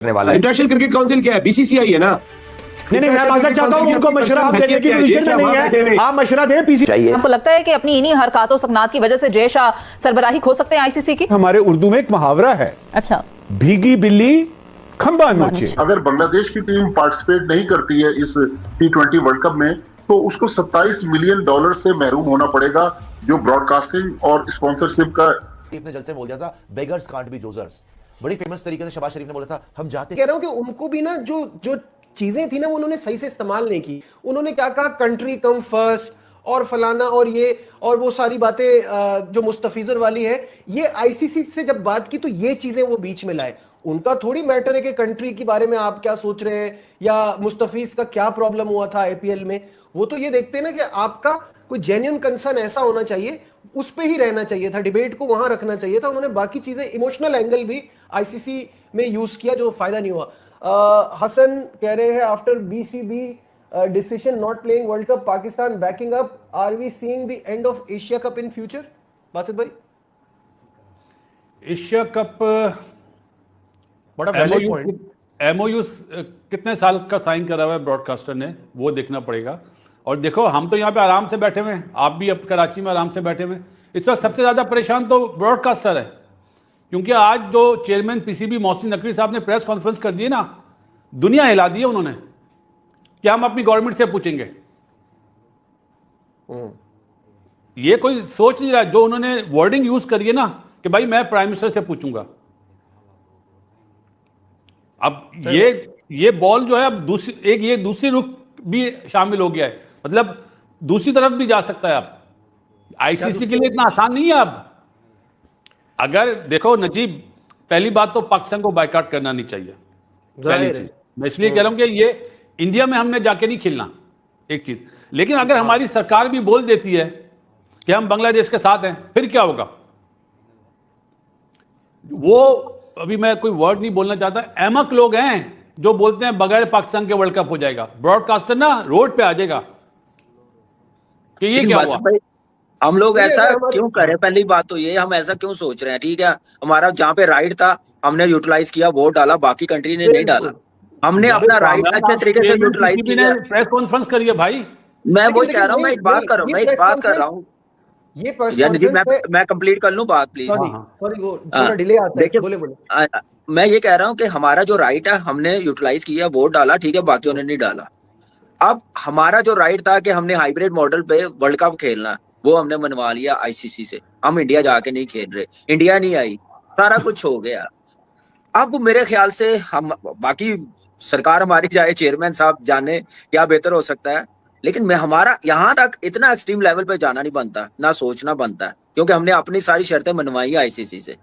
करने वाला है। इंटरनेशनल क्रिकेट काउंसिल क्या है? बीसीसीआई है ना। नहीं, मैं मानना चाहता हूं उनको मशवरा हम देने की पोजीशन में नहीं है, आप मशवरा दें पीसीबी। आपको लगता है कि अपनी इन्हीं हरकतों सकनात की वजह से जय शाह सरबराही खो सकते हैं आईसीसी की? हमारे उर्दू में एक मुहावरा है, अच्छा, भीगी बिल्ली खंबा नोचे। अगर बांग्लादेश की टीम पार्टिसिपेट नहीं करती है इस T20 वर्ल्ड कप में, तो उसको $27 मिलियन से महरूम होना पड़ेगा, जो ब्रॉडकास्टिंग और स्पॉन्सरशिप का। ने जल से बोल दिया था, बेगर्स कांट बी जोजर्स, बड़ी फेमस तरीके से शहबाज शरीफ ने बोला था, हम जाते। कह रहा हूं कि उनको भी ना जो चीजें थी ना, वो उन्होंने सही से इस्तेमाल नहीं की। उन्होंने क्या कहा, कंट्री कम फर्स्ट और फलाना और ये और वो सारी बातें जो मुस्तफिजर वाली है, ये आईसीसी से जब बात की तो ये चीजें वो बीच में लाए। उनका थोड़ी मैटर है कि कंट्री के बारे में आप क्या सोच रहे हैं या मुस्तफिज का क्या प्रॉब्लम हुआ था आईपीएल में। वो तो ये देखते हैं ना कि आपका कोई जेन्युइन कंसर्न ऐसा होना चाहिए, उस पे ही रहना चाहिए था, डिबेट को वहां रखना चाहिए था। उन्होंने बाकी चीजें, इमोशनल एंगल भी आईसीसी में यूज किया, जो फायदा नहीं हुआ। हसन कह रहे हैं, after BCB decision not playing World Cup, Pakistan backing up, are we seeing the end of Asia Cup in future? Basit भाई, एशिया कप बड़ा वैलिड पॉइंट। एमओयू कितने साल का साइन करा हुआ है ब्रॉडकास्टर ने, वो देखना पड़ेगा। और देखो, हम तो यहाँ पे आराम से बैठे हुए हैं, आप भी अब कराची में आराम से बैठे हुए हैं। इस वक्त सबसे ज्यादा परेशान तो ब्रॉडकास्टर है, क्योंकि आज जो चेयरमैन पीसीबी मोहसिन नकवी साहब ने प्रेस कॉन्फ्रेंस कर दी है ना, दुनिया हिला दी है उन्होंने कि हम अपनी गवर्नमेंट से पूछेंगे। ये कोई सोच नहीं रहा, जो उन्होंने वर्डिंग यूज करी है ना कि भाई मैं प्राइम मिनिस्टर से पूछूंगा। अब ये बॉल जो है, अब दूसरी रुख भी शामिल हो गया है, मतलब दूसरी तरफ भी जा सकता है। अब आईसीसी के लिए इतना आसान नहीं है। अब अगर देखो नजीब, पहली बात तो पाकिस्तान को बायकॉट करना नहीं चाहिए, पहली चीज। मैं इसलिए कह रहा हूं कि ये इंडिया में हमने जाके नहीं खेलना, एक चीज। लेकिन अगर हमारी सरकार भी बोल देती है कि हम बांग्लादेश के साथ हैं, फिर क्या होगा? वो अभी मैं कोई वर्ड नहीं बोलना चाहता, अहमक लोग हैं जो बोलते हैं बगैर पाकिस्तान के वर्ल्ड कप हो जाएगा। ब्रॉडकास्टर ना रोड पे आ जाएगा कि ये क्या हुआ। हम लोग ऐसा क्यों करें? पहली बात तो ये, हम ऐसा क्यों सोच रहे हैं? ठीक है, हमारा जहाँ पे राइट था हमने यूटिलाइज किया, वोट डाला, बाकी कंट्री ने नहीं डाला। हमने अपना राइट अच्छे तरीके से यूटिलाइज किया। प्रेस कॉन्फ्रेंस करिए भाई। मैं वही कह रहा हूँ, मैं एक बात कर रहा हूँ। ये मैं कंप्लीट कर लूं बात, प्लीज। मैं ये कह रहा हूँ कि हमारा जो राइट है हमने यूटिलाइज किया, वोट डाला, ठीक है, बाकियों ने नहीं डाला। अब हमारा जो राइट था कि हमने हाइब्रिड मॉडल पे वर्ल्ड कप खेलना, वो हमने मनवा लिया आईसीसी से। हम इंडिया जाके नहीं खेल रहे, इंडिया नहीं आई, सारा कुछ हो गया। अब मेरे ख्याल से हम, बाकी सरकार हमारी जाए, चेयरमैन साहब जाने क्या बेहतर हो सकता है, लेकिन मैं हमारा यहाँ तक इतना एक्सट्रीम लेवल पे जाना नहीं बनता, ना सोचना बनता है, क्योंकि हमने अपनी सारी शर्तें मनवाई है आईसीसी से।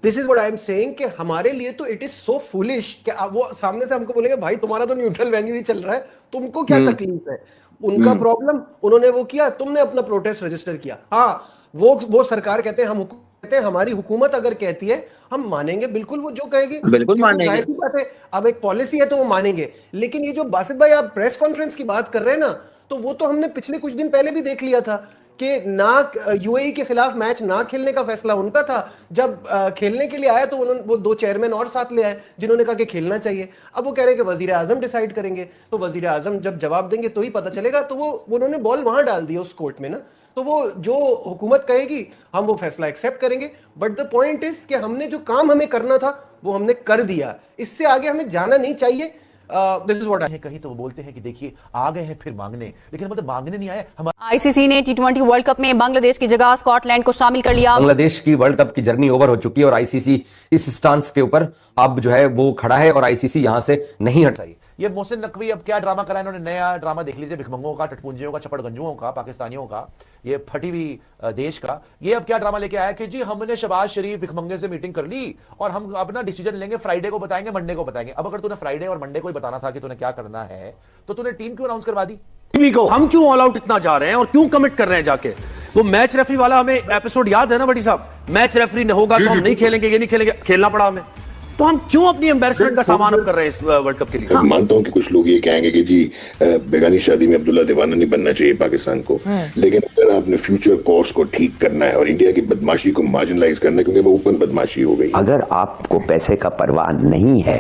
This is what I am saying कि हमारे लिए तो इट इज सो फुलिश कि वो सामने से हमको बोलेंगे भाई तुम्हारा तो न्यूट्रल वेन्यू ही चल रहा है, तुमको क्या तकलीफ है? उनका प्रॉब्लम, उन्होंने वो किया, तुमने अपना प्रोटेस्ट रजिस्टर किया। हाँ, वो सरकार कहते हैं, हम कहते हैं हमारी हुकूमत अगर कहती है हम मानेंगे, बिल्कुल वो जो कहेगी बिल्कुल मानेंगे। ऐसी बात है, अब एक पॉलिसी है तो वो मानेंगे। लेकिन ये जो बासित भाई आप प्रेस कॉन्फ्रेंस की बात कर रहे हैं ना, तो वो तो हमने पिछले कुछ दिन पहले भी देख लिया था कि ना यूएई के खिलाफ मैच ना खेलने का फैसला उनका था। जब खेलने के लिए आया तो वो 2 चेयरमैन और साथ ले आए जिन्होंने कहा कि खेलना चाहिए। अब वो कह रहे हैं कि वजीर आजम डिसाइड करेंगे, तो वजीर आजम जब जवाब देंगे तो ही पता चलेगा। तो वो उन्होंने बॉल वहां डाल दिया उस कोर्ट में ना, तो वो जो हुकूमत कहेगी हम वो फैसला एक्सेप्ट करेंगे। बट द पॉइंट इज कि हमने जो काम हमें करना था वो हमने कर दिया, इससे आगे हमें जाना नहीं चाहिए। दिस इज व्हाट आई कहीं तो वो बोलते हैं कि देखिए आ गए हैं फिर मांगने, लेकिन मतलब मांगने नहीं आए। आईसीसी ने T20 वर्ल्ड कप में बांग्लादेश की जगह स्कॉटलैंड को शामिल कर लिया। बांग्लादेश की वर्ल्ड कप की जर्नी ओवर हो चुकी है और आईसीसी इस स्टांस के ऊपर अब जो है वो खड़ा है और आईसीसी यहां से नहीं हट चाहिए। ये मोहसिन नकवी अब क्या ड्रामा कराया इन्होंने, नया ड्रामा देख लीजिए, भिखमंगों का, टटपुंजियों का, चपड़गंजुओं का, पाकिस्तानियों का, ये फटी हुई देश का। ये अब क्या ड्रामा लेके आया कि जी हमने शहबाज शरीफ भिखमंगे से मीटिंग कर ली और हम अपना डिसीजन लेंगे, फ्राइडे को बताएंगे, मंडे को बताएंगे। अब अगर तूने फ्राइडे और मंडे को ही बताना था कि तूने क्या करना है, तो तूने टीम क्यों अनाउंस करवा दी? हम क्यों ऑल आउट इतना जा रहे हैं और क्यों कमिट कर रहे हैं जाके? वो मैच रेफरी वाला हमें एपिसोड याद है ना बड़ी साहब, मैच रेफरी होगा तो हम नहीं खेलेंगे, ये नहीं खेलेंगे, खेलना पड़ा हमें। तो हम क्यों अपनी एम्बेरसमेंट का सामान अब कर रहे हैं इस वर्ल्ड कप के लिए? मानता हूं कि कुछ लोग ये कहेंगे कि जी बेगानी शादी में अब्दुल्ला दीवाना नहीं बनना चाहिए पाकिस्तान को, लेकिन अगर आपने फ्यूचर कोर्स को ठीक करना है और इंडिया की बदमाशी को मार्जिनलाइज करना है, क्योंकि वो ओपन बदमाशी हो गई। अगर आपको पैसे का परवाह नहीं है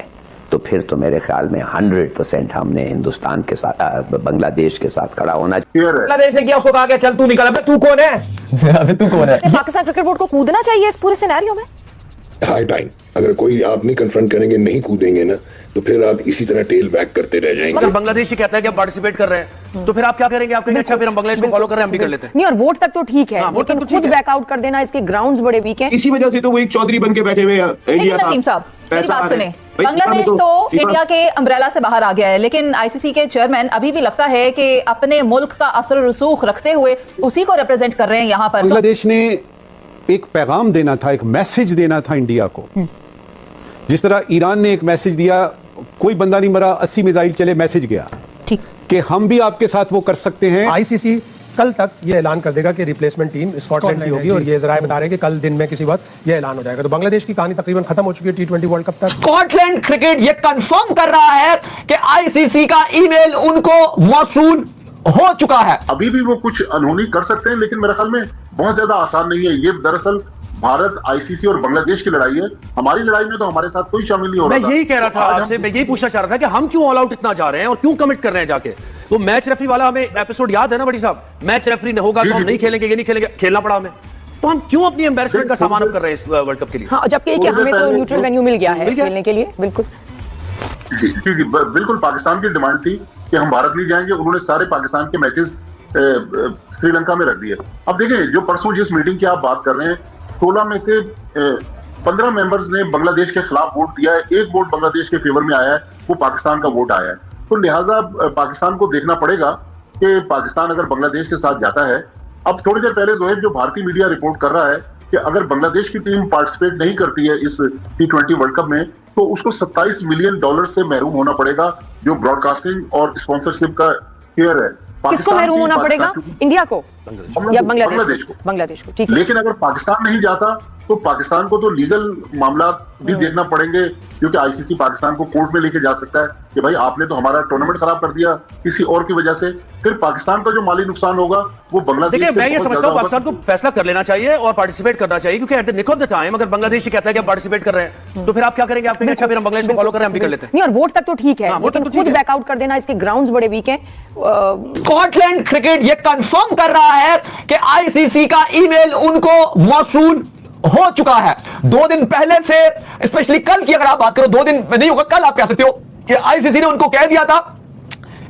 तो फिर तो मेरे ख्याल में 100% हमने हिंदुस्तान के साथ बांग्लादेश के साथ खड़ा होना चाहिए। बांग्लादेश ने किया, उसको कहा चल तू निकल। अबे तू कौन है? अबे तू कौन है? पाकिस्तान क्रिकेट बोर्ड को कूदना चाहिए इस पूरे सिनेरियो में। हाई टाइम, अगर कोई आप नहीं कन्फ्रंट करेंगे, नहीं कूदेंगे ना, तो फिर आप इसी तरह टेल बैक करते रह जाएंगे। अगर बांग्लादेश ही कहता है कि आप पार्टिसिपेट कर रहे हैं तो फिर आप क्या करेंगे? आप कहेंगे अच्छा फिर हम बांग्लादेश को फॉलो कर रहे हैं, हम भी कर लेते हैं। नहीं, और वोट तक तो ठीक है, लेकिन खुद बैकआउट कर देना, इसके ग्राउंड्स बड़े वीक हैं। इसी वजह से तो वो एक चौधरी बन के बैठे हुए हैं इंडिया साहब। मेरी बात सुने, बांग्लादेश तो इंडिया के अम्ब्रेला से बाहर आ गया है, लेकिन आईसीसी के चेयरमैन अभी भी लगता है कि अपने मुल्क का असर रसूख रखते हुए उसी को रिप्रेजेंट कर रहे हैं यहाँ पर। बांग्लादेश ने एक पैगाम देना था, एक मैसेज देना था इंडिया को, जिस तरह ईरान ने एक मैसेज दिया, कोई बंदा नहीं मरा, 80 मिसाइल चले, मैसेज गया ठीक कि हम भी आपके साथ वो कर सकते हैं। आईसीसी कल तक ये ऐलान कर देगा कि रिप्लेसमेंट टीम स्कॉटलैंड की होगी, और ये जराए बता रहे हैं कि कल दिन में किसी वक्त ये ऐलान हो जाएगा। तो बांग्लादेश की कहानी तकरीबन खत्म हो चुकी है T20 वर्ल्ड कप तक। स्कॉटलैंड क्रिकेट ये कंफर्म कर रहा है कि आईसीसी का ईमेल उनको मौसूल हो चुका है। अभी भी वो कुछ अनहोनी कर सकते हैं, लेकिन मेरे ख्याल में बहुत ज्यादा आसान नहीं है। ये दरअसल भारत, आईसीसी और बांग्लादेश की लड़ाई है। हमारी लड़ाई में तो हमारे साथ कोई शामिल नहीं हो रहा। मैं यही कह रहा था आपसे, मैं यही पूछना चाह रहा था कि हम क्यों ऑल आउट इतना जा रहे हैं और क्यों कमिट कर रहे हैं जाके। वो मैच रेफरी वाला हमें एपिसोड याद है ना बड़ी साहब? मैच रेफरी न होगा तो हम नहीं खेलेंगे, ये नहीं खेलेंगे, खेलना पड़ा हमें। तो हम क्यों अपनी एम्बेरसमेंट का सामान अब कर रहे हैं इस वर्ल्ड कप के लिए? हाँ, जबकि हमें तो न्यूट्रल वेन्यू मिल गया है खेलने के लिए। बिल्कुल बिल्कुल पाकिस्तान की डिमांड थी कि हम भारत नहीं जाएंगे। उन्होंने सारे पाकिस्तान के मैचेस श्रीलंका में रख दिए। अब देखें, जो परसों जिस मीटिंग की आप बात कर रहे हैं, 16 में से 15 मेंबर्स ने बांग्लादेश के खिलाफ वोट दिया है, एक वोट बांग्लादेश के फेवर में आया है, वो पाकिस्तान का वोट आया है। तो लिहाजा पाकिस्तान को देखना पड़ेगा कि पाकिस्तान अगर बांग्लादेश के साथ जाता है। अब थोड़ी देर पहले जोहेब, जो भारतीय मीडिया रिपोर्ट कर रहा है कि अगर बांग्लादेश की टीम पार्टिसिपेट नहीं करती है इस T20 वर्ल्ड कप में, तो उसको $27 मिलियन से महरूम होना पड़ेगा, जो ब्रॉडकास्टिंग और स्पॉन्सरशिप का शेयर है। किसको महरूम होना पड़ेगा? इंडिया को या बांग्लादेश को? बांग्लादेश को, ठीक है। लेकिन अगर पाकिस्तान नहीं जाता तो पाकिस्तान को तो लीगल मामला भी देखना पड़ेंगे, क्योंकि आईसीसी पाकिस्तान को कोर्ट में लेके जा सकता है कि भाई आपने तो हमारा टूर्नामेंट खराब कर दिया किसी और की वजह से। फिर पाकिस्तान का जो माली नुकसान होगा वो बांग्लादेश। देखिए, मैं ये समझता हूँ पाकिस्तान को फैसला कर लेना चाहिए और पार्टिसिपेट करना चाहिए, क्योंकि at the nick of the time अगर बांग्लादेश ही कहता है कि आप पार्टिसिपेट कर रहे हैं तो फिर आप क्या करेंगे? आप कहेंगे अच्छा फिर हम बांग्लादेश को फॉलो कर रहे हैं, हम भी कर लेते हैं। नहीं, और वोट तक तो ठीक है, लेकिन खुद बैकआउट कर देना, इसके ग्राउंड्स बड़े वीक हैं। स्कॉटलैंड क्रिकेट ये कंफर्म कर रहा है कि आईसीसी का ईमेल उनको मौसूल हो चुका है। 2 दिन पहले से, स्पेशली कल की अगर आप बात करो, 2 दिन में नहीं होगा, कल आप कह सकते हो कि आईसीसी ने उनको कह दिया था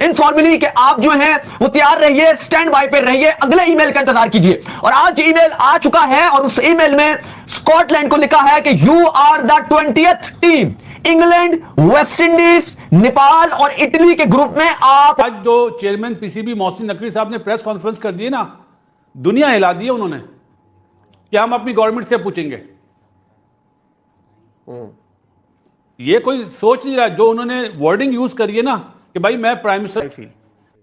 इनफॉर्मली कि आप जो हैं वो तैयार रहिए, स्टैंड बाय पे रहिए, अगले ईमेल का इंतजार कीजिए। और आज ईमेल आ चुका है और उस ईमेल में स्कॉटलैंड को लिखा है कि you are the 20th team. England, West Indies, Nepal और इटली के ग्रुप में आप। आज जो चेयरमैन पीसीबी मोहसिन नकवी साहब ने प्रेस कॉन्फ्रेंस कर दी ना, दुनिया हिला दी है उन्होंने कि हम अपनी गवर्नमेंट से पूछेंगे। ये कोई सोच नहीं रहा, जो उन्होंने वर्डिंग यूज करी है ना कि भाई मैं प्राइम मिनिस्टर।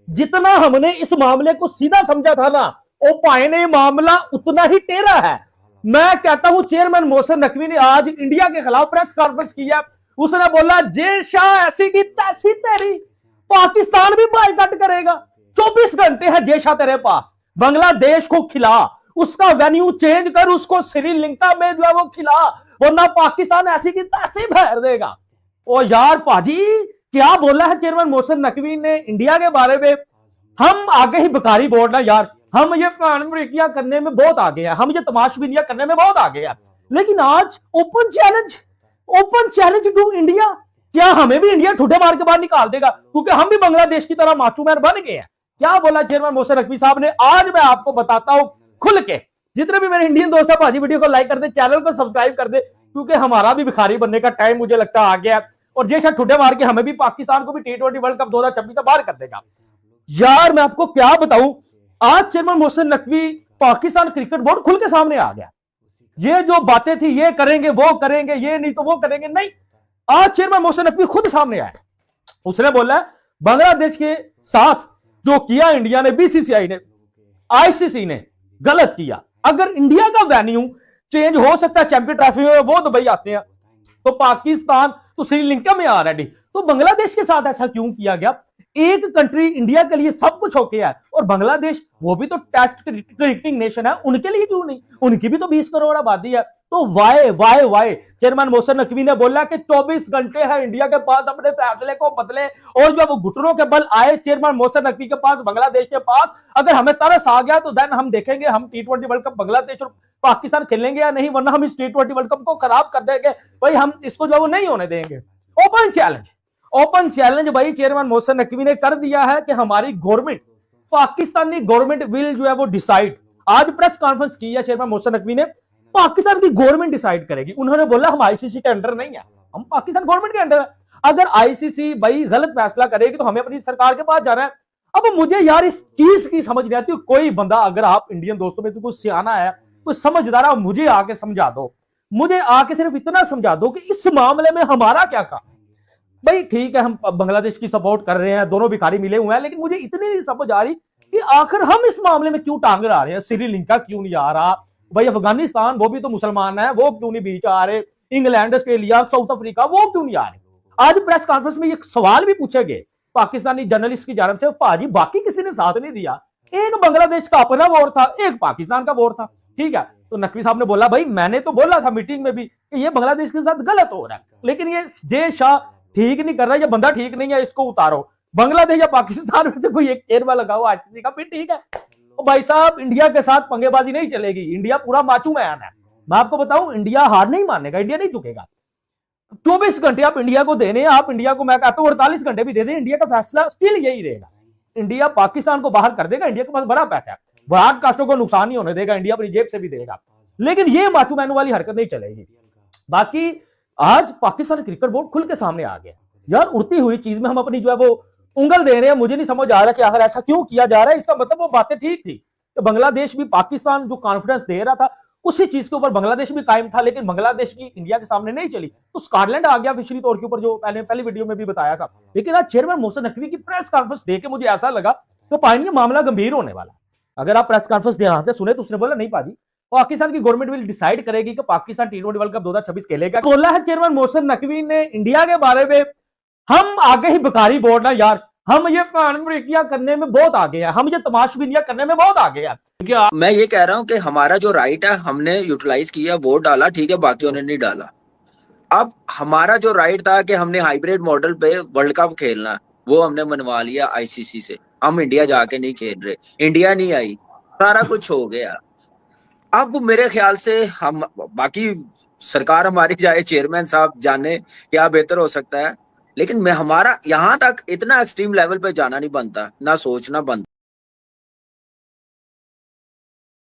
जितना हमने इस मामले को सीधा समझा था ना, ओ पाए ने मामला उतना ही टेढ़ा है। मैं कहता हूं चेयरमैन मोहसिन नकवी ने आज इंडिया के खिलाफ प्रेस कॉन्फ्रेंस किया। उसने बोला जे शाह ऐसी की तैसी तेरी, पाकिस्तान भी बायकॉट करेगा। 24 घंटे है जे शाह तेरे पास, बांग्लादेश को खिला, उसका वेन्यू चेंज कर, उसको श्रीलंका में जो है वो खिला, वरना पाकिस्तान ऐसी की तैसी भर देगा। ओ यार पाजी, क्या बोला है चेयरमैन मोहसिन नकवी ने इंडिया के बारे में? हम आगे ही भिखारी बोर्ड ना यार, हम ये अमेरिकिया करने में बहुत आगे हैं, हम ये तमाशबीनिया करने में बहुत आगे हैं। लेकिन आज ओपन चैलेंज टू इंडिया, क्या हमें भी इंडिया ठुठे मार के बाहर निकाल देगा? क्योंकि हम भी बांग्लादेश की तरह माचूमैन बन गए हैं। क्या बोला चेयरमैन मोहसिन नकवी साहब ने? आज मैं आपको बताता हूं खुल के। जितने भी मेरे इंडियन दोस्त है, भाजी वीडियो को लाइक कर दे, चैनल को सब्सक्राइब कर दे, क्योंकि हमारा भी भिखारी बनने का टाइम मुझे लगता है आ गया है। और जैसा ठुठे मार के हमें भी, पाकिस्तान को भी T20 वर्ल्ड कप 2026 से बाहर कर देगा। यार मैं आपको क्या बताऊं, आज chairman Mohsin Naqvi, Pakistan cricket board खुल के सामने आ गया। ये जो बातें थी, ये करेंगे वो करेंगे, ये नहीं तो वो करेंगे, नहीं, आज चेयरमैन मोहसिन नकवी खुद सामने आया। उसने बोला बांग्लादेश के साथ जो किया इंडिया ने, बीसीसीआई ने, आईसीसी ने गलत किया। अगर इंडिया का वेन्यू चेंज हो सकता है चैंपियन ट्रॉफी में, वो दुबई आते हैं, तो पाकिस्तान तो श्रीलंका में ऑलरेडी, तो बांग्लादेश के साथ ऐसा क्यों किया गया? एक कंट्री इंडिया के लिए सब कुछ होके है और बांग्लादेश वो भी तो टेस्ट क्रिकेटिंग नेशन है, उनके लिए क्यों नहीं? उनकी भी तो 20 करोड़ आबादी है। तो वाई चेयरमैन मोहसिन नकवी ने बोला कि 24 घंटे है इंडिया के पास अपने फैसले को बदले, और जब वो घुटनों के बल आए चेयरमैन मोहसिन नकवी के पास, बांग्लादेश के पास, अगर हमें तरस आ गया तो देन हम देखेंगे हम T20 वर्ल्ड कप बांग्लादेश और पाकिस्तान खेलेंगे या नहीं, वरना हम इस T20 वर्ल्ड कप को खराब कर देंगे भाई, हम इसको जो वो नहीं होने देंगे। ओपन चैलेंज भाई चेयरमैन मोहसिन नकवी ने कर दिया है कि हमारी गवर्नमेंट, पाकिस्तानी गवर्नमेंट विल जो है वो डिसाइड। आज प्रेस कॉन्फ्रेंस की है चेयरमैन मोहसिन नकवी ने, पाकिस्तान की गवर्नमेंट डिसाइड करेगी। उन्होंने बोला हम आईसीसी के अंडर नहीं है, हम पाकिस्तान गवर्नमेंट के अंडर है। अगर आईसीसी भाई गलत फैसला करेगी तो हमें अपनी सरकार के पास जाना है। अब मुझे यार इस चीज की समझ नहीं आती, कोई बंदा, अगर आप इंडियन दोस्तों में तो कोई सियाना है, कोई समझदार है, मुझे आके समझा दो, मुझे आके सिर्फ इतना समझा दो कि इस मामले में हमारा क्या काम। भाई ठीक है हम बांग्लादेश की सपोर्ट कर रहे हैं, दोनों भिखारी मिले हुए हैं, लेकिन मुझे इतनी नहीं समझ आ रही कि आखिर हम इस मामले में क्यों टांग आ रहे हैं। श्रीलंका क्यों नहीं आ रहा भाई, अफगानिस्तान वो भी तो मुसलमान है, वो क्यों नहीं बीच आ रहे, इंग्लैंड, ऑस्ट्रेलिया, साउथ अफ्रीका वो क्यों नहीं आ रहे। आज प्रेस कॉन्फ्रेंस में ये सवाल भी पूछे गए पाकिस्तानी जर्नलिस्ट की जानब से, भाजी बाकी किसी ने साथ नहीं दिया, एक बांग्लादेश का अपना वोट था, एक पाकिस्तान का वोट था, ठीक है। तो नकवी साहब ने बोला भाई मैंने तो बोला था मीटिंग में भी कि ये बांग्लादेश के साथ गलत हो रहा है, लेकिन ये जे शाह ठीक नहीं कर रहा है, ये बंदा ठीक नहीं है, इसको उतारो। बांग्लादेश या पाकिस्तान में से कोई एक चेहरा लगाओ आईसीसी का, फिर ठीक है। तो भाई साहब इंडिया के साथ पंगेबाजी नहीं चलेगी, इंडिया पूरा माचू मैन है। मैं आपको बताऊं इंडिया हार नहीं मानेगा, इंडिया नहीं झुकेगा। 24 घंटे आप इंडिया को देने, आप इंडिया को, मैं कहता हूं 48 घंटे भी दे दें, इंडिया का फैसला स्टिल यही रहेगा। इंडिया पाकिस्तान को बाहर कर देगा, इंडिया के पास बड़ा पैसा है, ब्रॉडकास्टरों को नुकसान नहीं होने देगा, इंडिया अपनी जेब से भी देगा, लेकिन ये माचू मैनू वाली हरकत नहीं चलेगी। बाकी आज पाकिस्तान क्रिकेट बोर्ड खुल के सामने आ गया यार, उड़ती हुई चीज में हम अपनी जो है वो उंगल दे रहे हैं। मुझे नहीं समझ आ रहा कि आखिर ऐसा क्यों किया जा रहा है। इसका मतलब वो बातें ठीक थी तो बांग्लादेश भी पाकिस्तान जो कॉन्फिडेंस दे रहा था उसी चीज के ऊपर बांग्लादेश भी कायम था, लेकिन बांग्लादेश की इंडिया के सामने नहीं चली, तो स्कॉटलैंड आ गया फिशरी तौर के ऊपर, जो पहली वीडियो में भी बताया था। लेकिन आज चेयरमैन मोहसिन नकवी की प्रेस कॉन्फ्रेंस देख के मुझे ऐसा लगा तो पाएंगे मामला गंभीर होने वाला। अगर आप प्रेस कॉन्फ्रेंस ध्यान से सुने तो उसने बोला नहीं पाजी, पाकिस्तान की गवर्नमेंट विल डिसाइड करेगी कि पाकिस्तान T20 वर्ल्ड कप 2026 खेलेगा। बोला है चेयरमैन मोहसिन नकवी ने इंडिया के बारे में, हम आगे ही भिखारी बोर्ड ना यार, हम ये पानब्रेकियां करने में बहुत आगे हैं, हम ये तमाशबिनियां करने में बहुत आगे हैं। क्या मैं ये कह रहा हूं कि हमारा जो राइट है हमने यूटिलाइज किया, वोट डाला, ठीक है, बाकियों ने नहीं डाला। अब हमारा जो राइट था कि हमने हाइब्रिड मॉडल पे वर्ल्ड कप खेलना, वो हमने मनवा लिया आईसीसी से। हम इंडिया जाके नहीं खेल रहे, इंडिया नहीं आई, सारा कुछ हो गया। अब मेरे ख्याल से हम, बाकी सरकार हमारी जाए, चेयरमैन साहब जाने क्या बेहतर हो सकता है, लेकिन मैं हमारा यहाँ तक इतना एक्सट्रीम लेवल पे जाना नहीं बनता, ना सोचना बनता।